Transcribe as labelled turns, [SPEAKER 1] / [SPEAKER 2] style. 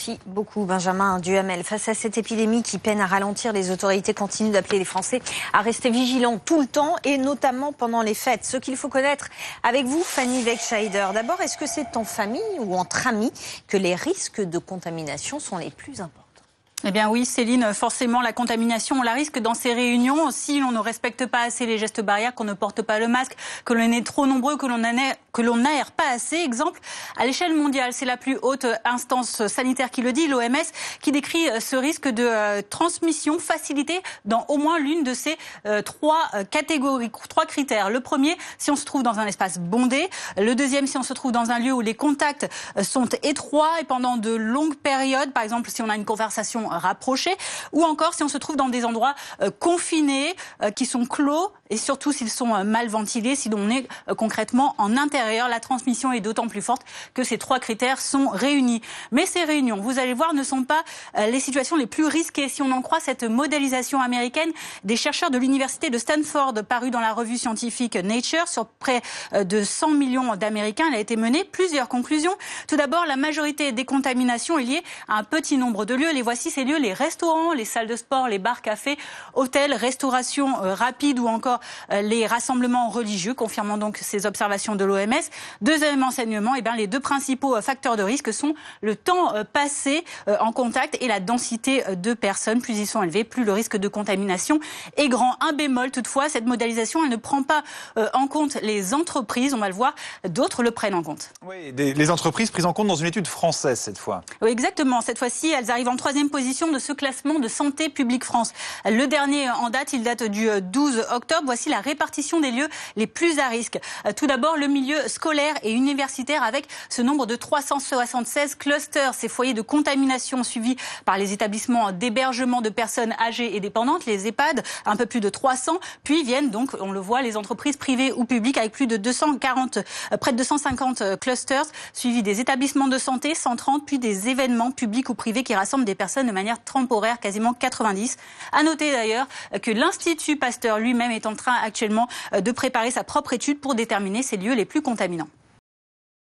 [SPEAKER 1] Merci beaucoup Benjamin Duhamel. Face à cette épidémie qui peine à ralentir, les autorités continuent d'appeler les Français à rester vigilants tout le temps et notamment pendant les fêtes. Ce qu'il faut connaître avec vous, Fanny Wegscheider. D'abord, est-ce que c'est en famille ou entre amis que les risques de contamination sont les plus importants ?
[SPEAKER 2] Eh bien oui, Céline, forcément la contamination, on la risque dans ces réunions si l'on ne respecte pas assez les gestes barrières, qu'on ne porte pas le masque, que l'on est trop nombreux, que l'on n'aère pas assez. Exemple, à l'échelle mondiale, c'est la plus haute instance sanitaire qui le dit, l'OMS, qui décrit ce risque de transmission facilitée dans au moins l'une de ces trois catégories, trois critères. Le premier, si on se trouve dans un espace bondé. Le deuxième, si on se trouve dans un lieu où les contacts sont étroits et pendant de longues périodes, par exemple si on a une conversation rapprochés, ou encore si on se trouve dans des endroits confinés, qui sont clos, et surtout s'ils sont mal ventilés, si l'on est concrètement en intérieur, la transmission est d'autant plus forte que ces trois critères sont réunis. Mais ces réunions, vous allez voir, ne sont pas les situations les plus risquées. Si on en croit cette modélisation américaine des chercheurs de l'université de Stanford, parue dans la revue scientifique Nature, sur près de 100 millions d'Américains, elle a été menée. Plusieurs conclusions. Tout d'abord, la majorité des contaminations est liée à un petit nombre de lieux. Les voici ces lieux, les restaurants, les salles de sport, les bars, cafés, hôtels, restauration rapide ou encore les rassemblements religieux, confirmant donc ces observations de l'OMS. Deuxième enseignement, les deux principaux facteurs de risque sont le temps passé en contact et la densité de personnes. Plus ils sont élevés, plus le risque de contamination est grand. Un bémol toutefois, cette modélisation, elle ne prend pas en compte les entreprises, on va le voir, d'autres le prennent en compte.
[SPEAKER 3] Oui, les entreprises prises en compte dans une étude française cette fois.
[SPEAKER 2] Oui, exactement. Cette fois-ci, elles arrivent en troisième position de ce classement de Santé publique France. Le dernier en date, il date du 12 octobre. Voici la répartition des lieux les plus à risque. Tout d'abord, le milieu scolaire et universitaire avec ce nombre de 376 clusters, ces foyers de contamination suivis par les établissements d'hébergement de personnes âgées et dépendantes, les EHPAD, un peu plus de 300. Puis viennent donc, on le voit, les entreprises privées ou publiques avec plus de près de 250 clusters, suivis des établissements de santé, 130, puis des événements publics ou privés qui rassemblent des personnes de manière temporaire, quasiment 90. À noter d'ailleurs que l'Institut Pasteur lui-même est en train actuellement de préparer sa propre étude pour déterminer ces lieux les plus contaminants.